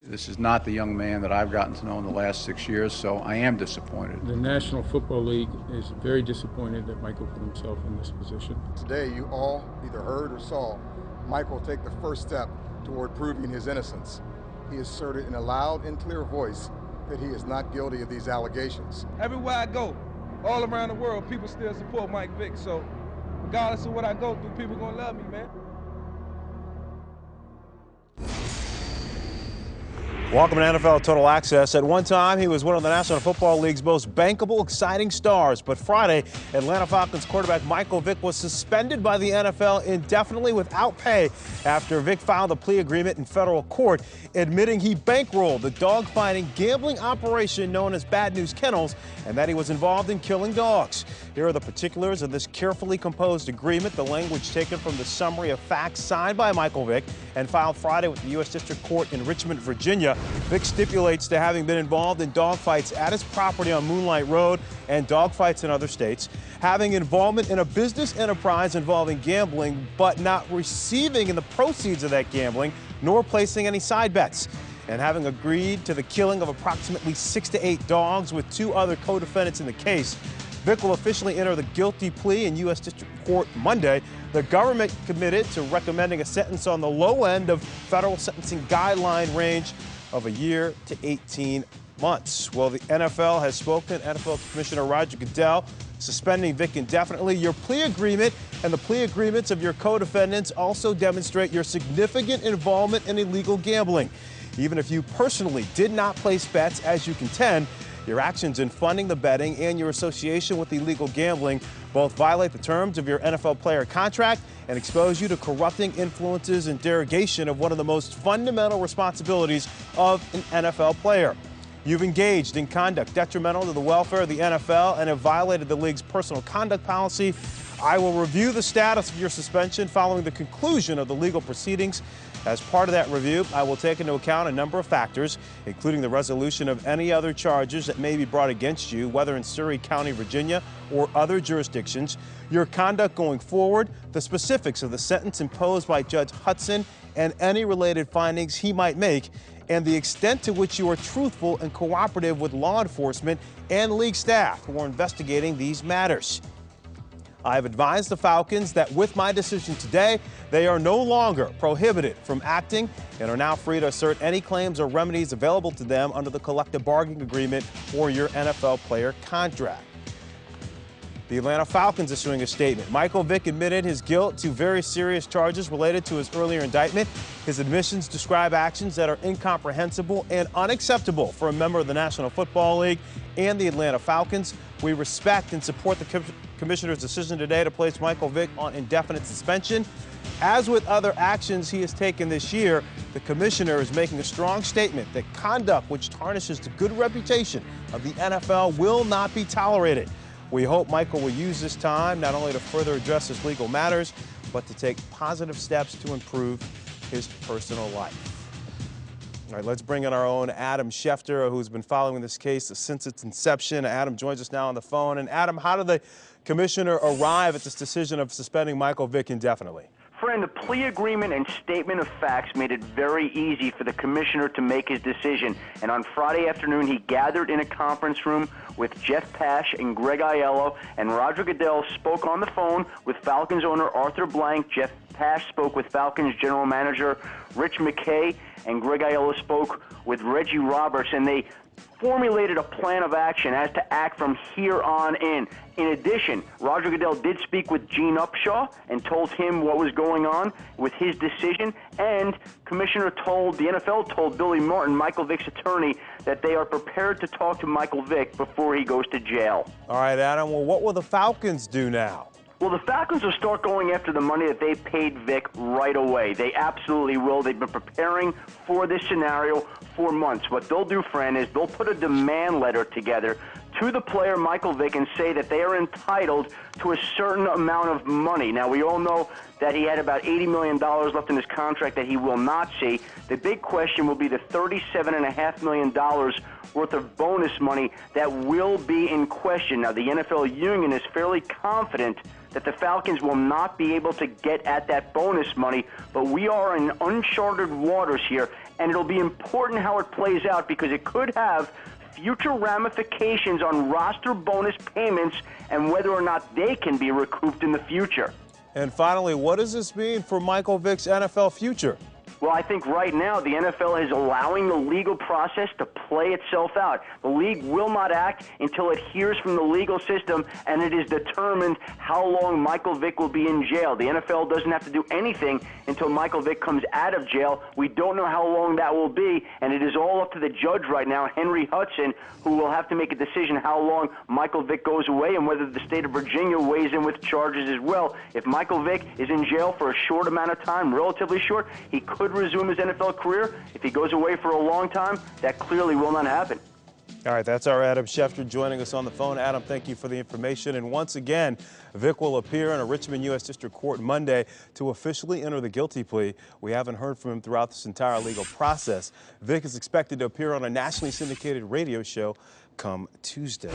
This is not the young man that I've gotten to know in the last 6 years, so I am disappointed. The National Football League is very disappointed that Michael put himself in this position. Today, you all either heard or saw Michael take the first step toward proving his innocence. He asserted in a loud and clear voice that he is not guilty of these allegations. Everywhere I go, all around the world, people still support Mike Vick, so regardless of what I go through, people gonna love me, man. Welcome to NFL Total Access. At one time, he was one of the National Football League's most bankable, exciting stars. But Friday, Atlanta Falcons quarterback Michael Vick was suspended by the NFL indefinitely without pay after Vick filed a plea agreement in federal court admitting he bankrolled the dog-fighting gambling operation known as Bad News Kennels and that he was involved in killing dogs. Here are the particulars of this carefully composed agreement, the language taken from the summary of facts signed by Michael Vick and filed Friday with the U.S. District Court in Richmond, Virginia. Vick stipulates to having been involved in dogfights at his property on Moonlight Road and dogfights in other states, having involvement in a business enterprise involving gambling, but not receiving in the proceeds of that gambling, nor placing any side bets, and having agreed to the killing of approximately 6 to 8 dogs with 2 other co-defendants in the case. Vick will officially enter the guilty plea in U.S. District Court Monday. The government committed to recommending a sentence on the low end of federal sentencing guideline range of a year to 18 months. Well, the NFL has spoken. NFL Commissioner Roger Goodell suspending Vick indefinitely. Your plea agreement and the plea agreements of your co-defendants also demonstrate your significant involvement in illegal gambling. Even if you personally did not place bets as you contend, your actions in funding the betting and your association with illegal gambling both violate the terms of your NFL player contract and expose you to corrupting influences and derogation of one of the most fundamental responsibilities of an NFL player. You've engaged in conduct detrimental to the welfare of the NFL and have violated the league's personal conduct policy. I will review the status of your suspension following the conclusion of the legal proceedings. As part of that review, I will take into account a number of factors, including the resolution of any other charges that may be brought against you, whether in Surrey County, Virginia, or other jurisdictions, your conduct going forward, the specifics of the sentence imposed by Judge Hudson, and any related findings he might make, and the extent to which you are truthful and cooperative with law enforcement and league staff who are investigating these matters. I have advised the Falcons that with my decision today, they are no longer prohibited from acting and are now free to assert any claims or remedies available to them under the collective bargaining agreement or your NFL player contract. The Atlanta Falcons issuing a statement. Michael Vick admitted his guilt to very serious charges related to his earlier indictment. His admissions describe actions that are incomprehensible and unacceptable for a member of the National Football League and the Atlanta Falcons. We respect and support the Commissioner's decision today to place Michael Vick on indefinite suspension. As with other actions he has taken this year, the Commissioner is making a strong statement that conduct which tarnishes the good reputation of the NFL will not be tolerated. We hope Michael will use this time not only to further address his legal matters, but to take positive steps to improve his personal life. All right, let's bring in our own Adam Schefter, who's been following this case since its inception. Adam joins us now on the phone. And Adam, how did the Commissioner arrive at this decision of suspending Michael Vick indefinitely? Friend, the plea agreement and statement of facts made it very easy for the Commissioner to make his decision. And on Friday afternoon, he gathered in a conference room with Jeff Pash and Greg Aiello, and Roger Goodell spoke on the phone with Falcons owner Arthur Blank. Jeff Pash spoke with Falcons general manager Rich McKay, and Greg Aiello spoke with Reggie Roberts, and they formulated a plan of action as to act from here on in. In addition, Roger Goodell did speak with Gene Upshaw and told him what was going on with his decision, and the NFL told Billy Martin, Michael Vick's attorney, that they are prepared to talk to Michael Vick before he goes to jail. All right, Adam, well, what will the Falcons do now? Well, the Falcons will start going after the money that they paid Vick right away. They absolutely will. They've been preparing for this scenario for months. What they'll do, Fran, is they'll put a demand letter together to the player Michael Vick and say that they are entitled to a certain amount of money. Now, we all know that he had about $80 million left in his contract that he will not see. The big question will be the $37.5 million worth of bonus money that will be in question. Now, the NFL union is fairly confident that the Falcons will not be able to get at that bonus money, but we are in uncharted waters here. and it'll be important how it plays out because it could have future ramifications on roster bonus payments and whether or not they can be recouped in the future. And finally, what does this mean for Michael Vick's NFL future? Well, I think right now the NFL is allowing the legal process to play itself out. The league will not act until it hears from the legal system and it is determined how long Michael Vick will be in jail. The NFL doesn't have to do anything until Michael Vick comes out of jail. We don't know how long that will be, and it is all up to the judge right now, Henry Hudson, who will have to make a decision how long Michael Vick goes away and whether the state of Virginia weighs in with charges as well. If Michael Vick is in jail for a short amount of time, relatively short, he could resume his NFL career. If he goes away for a long time, that clearly will not happen. All right, that's our Adam Schefter joining us on the phone. Adam, thank you for the information. And once again, Vick will appear in a Richmond U.S. District Court Monday to officially enter the guilty plea. We haven't heard from him throughout this entire legal process. Vick is expected to appear on a nationally syndicated radio show come Tuesday.